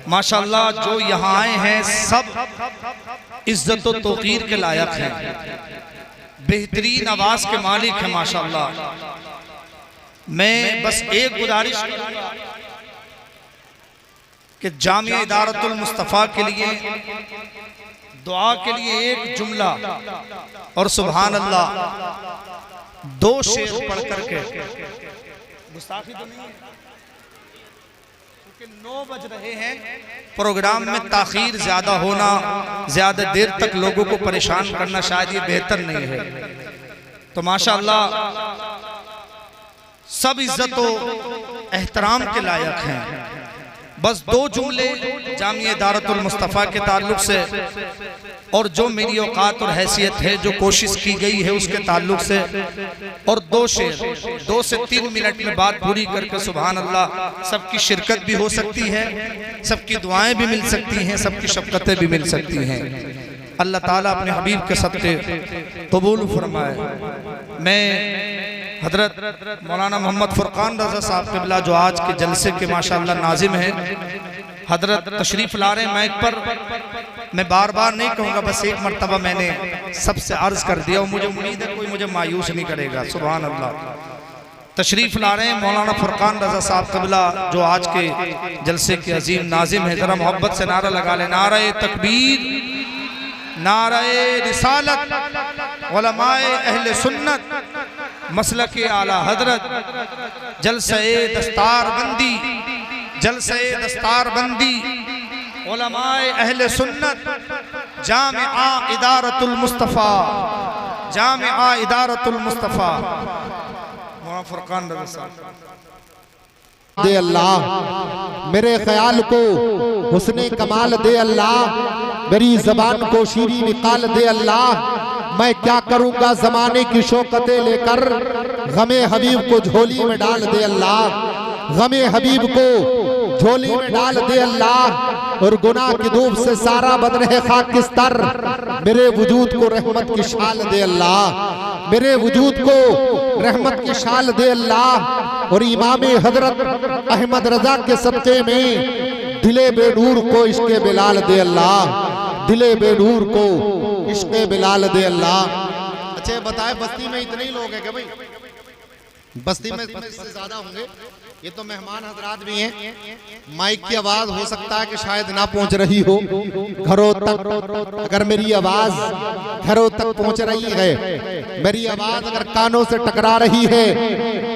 माशाअल्लाह जो यहाँ आए हैं सब इज्जत व तौकीर के लायक हैं, बेहतरीन आवाज के मालिक हैं माशाअल्लाह। मैं बस एक गुजारिश करूंगा कि जामिया इदारतुल मुस्तफ़ा के लिए दुआ के लिए एक जुमला और सुभान अल्लाह 2 शेर पढ़ करके, गुस्ताखी तो नहीं है क्योंकि 9 बज रहे हैं, प्रोग्राम में ताखीर ज्यादा होना, ज्यादा देर तक लोगों को परेशान करना शायद ये बेहतर नहीं है। तो माशाअल्लाह सब इज्जत व एहतराम के लायक हैं। बस 2 जुमले जामिया इदारतुल मुस्तफ़ा के ताल्लुक से और जो मेरी औकात और हैसियत है, जो कोशिश की गई है उसके ताल्लुक से, और 2 शेर 2 से 3 मिनट में बात पूरी करके सुभान अल्लाह। सबकी शिरकत भी हो सकती है, सबकी दुआएं भी मिल सकती हैं, सबकी शफ़क़तें भी मिल सकती हैं। अल्लाह ताला अपने हबीब के सदक़े कबूल फरमाए। मैं हजरत मौलाना मोहम्मद फुरकान रज़ा साहब क़िबला जो आज के जलसे के माशाअल्लाह नाजिम हैं, हजरत तशरीफ़ ला रहे हैं माइक पर। मैं बार बार नहीं कहूँगा, बस एक मरतबा मैंने सबसे अर्ज़ कर दिया और मुझे उम्मीद है कोई मुझे मायूस नहीं करेगा। सुभान अल्लाह। तशरीफ़ ला रहे हैं मौलाना फुरकान रज़ा साहब क़िबला जो आज के जलसे के अजीम नाजिम है। ज़रा मोहब्बत से नारा लगा लें, नारे तकबीर, नारे रिसालत, उलमाए अहले सुन्नत, मसलक आला हजरत, जलसे दस्तार बंदी, जलसे दस्तार बंदी, उलमाए अहले सुन्नत, जामिआ इदारतुल मुस्तफ़ा, जामिआ इदारतुल मुस्तफ़ा। मौलाना फुरकान रज़ा साहब दे अल्लाह, मेरे ख्याल को हुस्ने कमाल दे अल्लाह, मेरी जबान को शीरी निकाल दे अल्लाह। मैं क्या करूंगा जमाने की शौकतें लेकर, गमे हबीब को झोली में डाल दे अल्लाह, गमे हबीब को झोली में डाल दे अल्लाह। और गुनाह की धूप से सारा बदन है खाकिस्तर, मेरे वजूद को रहमत की शाल दे अल्लाह, मेरे वजूद को रहमत की शाल दे अल्लाह। और इमाम हजरत अहमद रजा के सदक़े में दिले बेनूर को इश्क़े बिलाल दे अल्लाह, दिले बेनूर को इश्क़े बिलाल दे अल्लाह। अच्छा बताए, बस्ती में इतने ही लोग हैं क्या भाई? बस्ती में इससे ज्यादा होंगे। ये तो मेहमान हजरात भी हैं। माइक की आवाज हो सकता है कि शायद ना पहुंच रही हो घरों तक। अगर मेरी आवाज घरों तक पहुंच रही है, मेरी आवाज अगर कानों से टकरा रही है,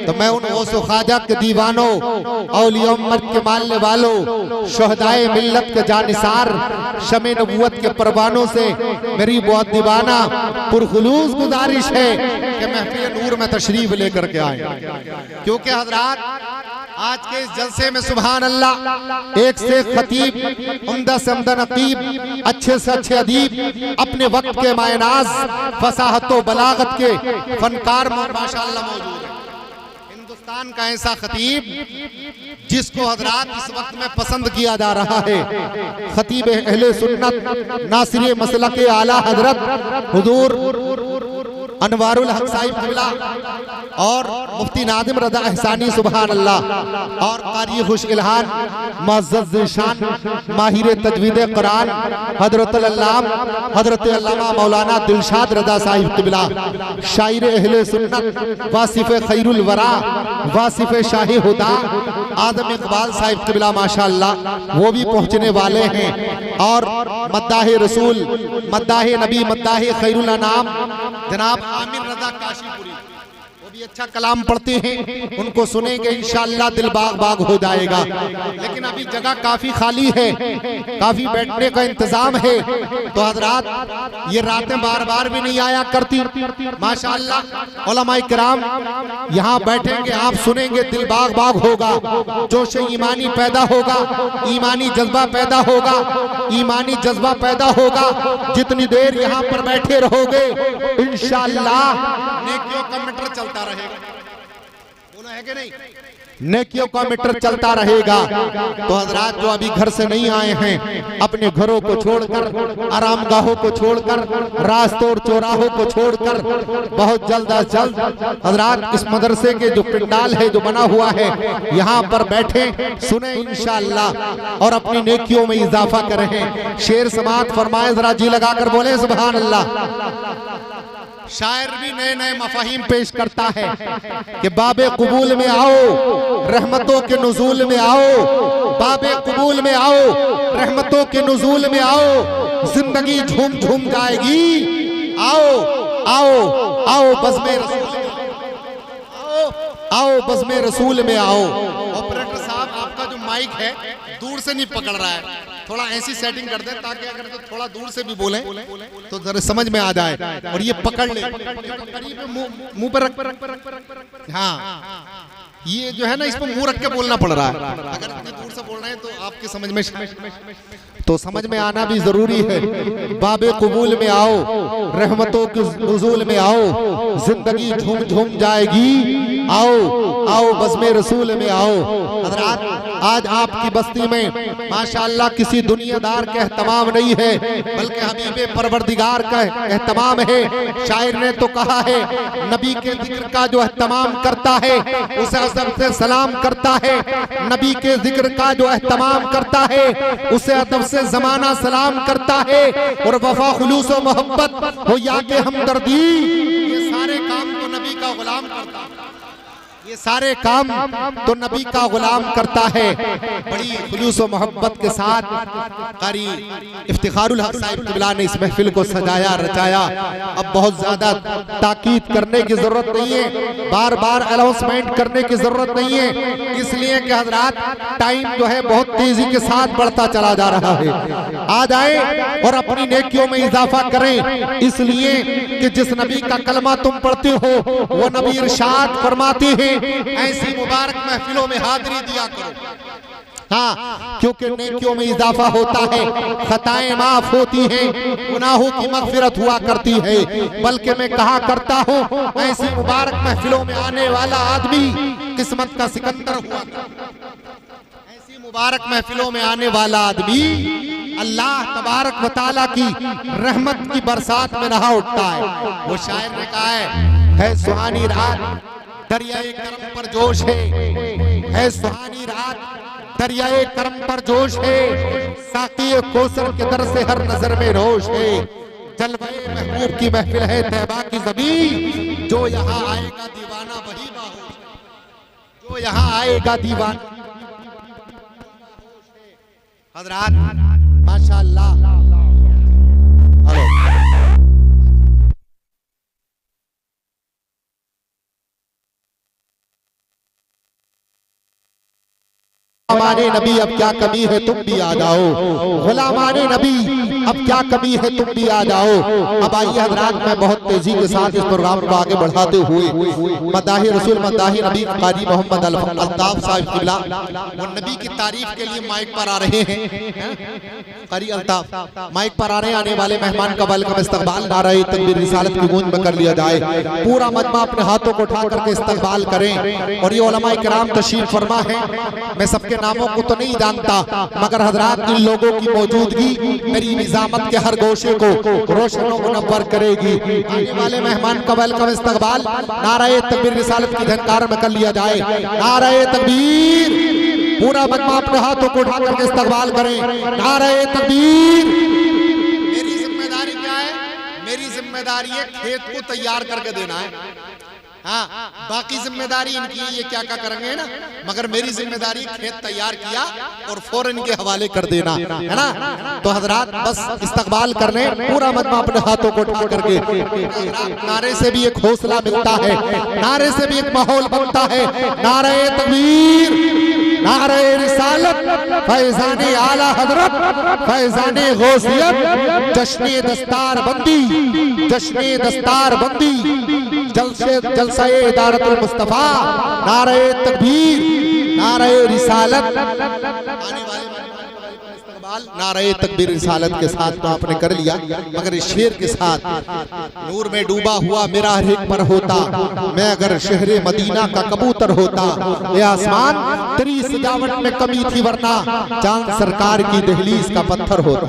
तो मैं उन गौसो ख्वाजा के दीवानों, औलिया उम्मत के मानने वालों, शुहदाए मिल्लत के जानिसार, शमे नबूवत के परवानों से मेरी बहुत दीवाना पुरखुलूस गुजारिश है कि महफिल नूर में तशरीफ लेकर के आए। क्योंकि हजरात आज के इस जलसे में सुभान अल्लाह एक से खतीब, उम्दा से उम्दा नकीब, अच्छे से अच्छे अदीब, अपने वक्त के मायनाज, फसाहत व बलागत के फनकार माशाअल्लाह मौजूद है। हिंदुस्तान का ऐसा खतीब जिसको हजरात इस वक्त में पसंद किया जा रहा है, खतीब अहले सुन्नत नासिर मसलक आला हजरत हुजूर अनवारुल हक साहिब क़िबला और मुफ्ती नादिम रज़ा एहसानी सुभान अल्लाह, और क़ारी खुश इल्हान मुअज़्ज़ज़ ज़ीशान माहिर तजवीद कुरान हजरत अल्लामा मौलाना दिलशाद रज़ा साहिब क़िबला, शायर अहले सुन्नत, वासिफ़ खैरुल वरा, वासिफ़ शाही हुदा आदम इक़बाल साहिब क़िबला माशाअल्लाह वो भी पहुँचने वाले हैं। और मद्दाह रसूल, मद्दाह नबी, मद्दाह खैरुल अनाम जनाब आमिर रज़ा काशीपुरी, वो भी अच्छा कलाम पढ़ते हैं, उनको सुनेंगे इंशाअल्लाह दिल बाग बाग हो जाएगा। लेकिन अभी जगह काफी खाली है, काफी बैठने का इंतजाम है, तो हजरात ये रातें बार बार भी नहीं आया करती। माशाअल्लाह उलमाए किराम यहाँ बैठेंगे, आप सुनेंगे, दिल बाग बाग होगा, जोश ईमानी पैदा होगा, ईमानी जज्बा पैदा होगा, ईमानी जज्बा पैदा होगा। जितनी देर यहाँ पर बैठे रहोगे इंशाअल्लाह नेकियों का मीटर चलता रहेगा। बोला है कि नहीं? नेकियों का मीटर चलता रहेगा। तो हजरात जो अभी घर से नहीं आए हैं, अपने घरों को छोड़कर, आरामगाहों को छोड़कर, रास्तों और चौराहों को छोड़कर बहुत जल्द अज जल्द हजरात इस मदरसे के जो पिंडाल है जो बना हुआ है, यहाँ पर बैठे सुने इंशाअल्लाह और अपनी नेकियों में इजाफा करें। शेर समात फरमाए, जरा जी लगाकर बोले सुभान अल्लाह। शायर भी नए नए मफाहिम पेश करता है कि बाबे कबूल में आओ, रहमतों के नुज़ूल में आओ, बाबे कबूल में आओ, रहमतों के नुज़ूल में आओ, जिंदगी झूम झूम जाएगी। आओ आओ आओ बज़्मे रसूल में आओ, आओ बज़्मे रसूल में आओ। ऑपरेटर साहब, आपका जो माइक है दूर से नहीं पकड़ रहा है, थोड़ा ऐसी सेटिंग कर दे ताकि अगर तो थोड़ा दूर से भी बोलें तो जरा समझ में आ जाए और ये पकड़ ले, करीब मुंह पर रख। हाँ, ये जो है ना, इसको मुंह रख के बोलना पड़ रहा है। अगर इतनी दूर से बोल रहे हैं तो आपके समझ में तो समझ में आना भी जरूरी है। बाबे कबूल में आओ, रहमतों के नुज़ूल में आओ, जिंदगी झूम झूम जाएगी। आओ आओ बज़्मे रसूल में आओ। हज़रात, आज आपकी बस्ती में माशाअल्लाह किसी दुनियादार का एहतमाम नहीं है, बल्कि हबीबे परवरदिगार का एहतमाम है। शायर ने तो कहा है, नबी के जिक्र का जो एहतमाम करता है उसे अदब से सलाम करता है, नबी के जिक्र का जो एहतमाम करता है उसे अदब से ज़माना सलाम करता है। और वफा खुलूस और मोहब्बत हो या के हमदर्दी, ये सारे काम तो नबी का गुलाम करता है, ये सारे काम तो नबी का गुलाम करता है। बड़ी खुलूस और मोहब्बत के साथ कारी इफ्तिखारुल हक साहिब क़िबला ने इस महफिल को सजाया रचाया। अब बहुत ज्यादा ताकीद करने की जरूरत नहीं है, बार बार अनाउंसमेंट करने की जरूरत नहीं है, इसलिए कि हजरात टाइम जो है बहुत तेजी के साथ बढ़ता चला जा रहा है। आ जाए और अपनी नेकियों में इजाफा करें, इसलिए कि जिस नबी का कलमा तुम पढ़ते हो वो नबी इरशाद फरमाते हैं, ऐसी मुबारक महफिलों में हाजिरी दिया करो। हाँ, क्योंकि नेकियों में इजाफा होता है, खताएं माफ होती हैं, गुनाहों की मगफिरत हुआ करती है। बल्कि मैं कहा करता हूँ, ऐसी मुबारक महफिलों में आने वाला आदमी किस्मत का सिकंदर हुआ। ऐसी मुबारक महफिलों में आने वाला आदमी अल्लाह तबारक व तआला की रहमत की बरसात में नहा उठता है। वो शायर ने कहा है सुहानी रात दरियाए करम पर जोश है सुहानी रात दरियाए करम पर जोश है, साक़ी कौसर के दर से हर नजर में रोश है। जलवाए महबूब की महफिल है तैबा की ज़मीं, जो यहाँ आएगा दीवाना वही बाहोश, जो यहाँ आएगा दीवाना। हज़रात माशाअल्लाह, हेलो गुलामाने नबी अब क्या कमी है तुम भी आ जाओ, गुलामाने नबी अब क्या कमी है तुम भी आ जाओ। अब आइए हज़रात, मैं बहुत तेजी के साथ इस प्रोग्राम को आगे बढ़ाते हुए मदाही रसूल मदाही नबी कारी मोहम्मद अल्ताफ साहिब क़िबला वो नबी की तारीफ के लिए माइक पर आ रहे हैं। कारी अल्ताफ माइक पर आ रहे हैं, आने वाले मेहमान का वेलकम इस्तकबाल नारे तकबीर रिसालत की गूंज में कर लिया जाए। पूरा मजमा अपने हाथों को उठा करके इस्तकबाल करें। और ये उलमा किराम तशरीफ फरमा है, मैं सबके नामों को तो नहीं जानता, मगर हजरात इन लोगों की मौजूदगी मेरी निजामत के हर गोशे को रोशन और मुनव्वर करेगी। आने वाले मेहमान का वेलकम इस्तकबाल नारे तकबीर रिसालत की झनकार में कर लिया जाए। नारे तकबीर, पूरा मजमा अपने हाथों को उठा करके इस्तकबाल करें। नारे तकबीर। मेरी जिम्मेदारी क्या है? मेरी जिम्मेदारी है खेत को तैयार करके देना है। हाँ, बाकी जिम्मेदारी इनकी, ये क्या क्या करेंगे ना, मगर मेरी जिम्मेदारी खेत तैयार किया और फौरन इनके हवाले कर देना है ना। तो हजरात बस इस्तकबाल करने, पूरा मजमा अपने हाथों को उठा करके। नारे से भी एक हौसला मिलता है, नारे से भी एक माहौल बनता है। नारे तकबीर, नारे रिसालत, फैज़ाने आला हजरत, फैज़ाने गौसियत, जश्ने दस्तार बंदी, जश्ने दस्तार बंदी, जलसाए इदारतुल मुस्तफा। नारे तकबीर, नारे रिसालत। आने वाले नारे तकबीर रिसालत के साथ तो आपने कर लिया, मगर इस शेर के साथ नूर में डूबा हुआ मेरा हर एक पर होता, मैं अगर शहरे मदीना का कबूतर होता। ये आसमान तेरी सजावट में कमी थी, वरना चांद सरकार की दहलीज का पत्थर होता।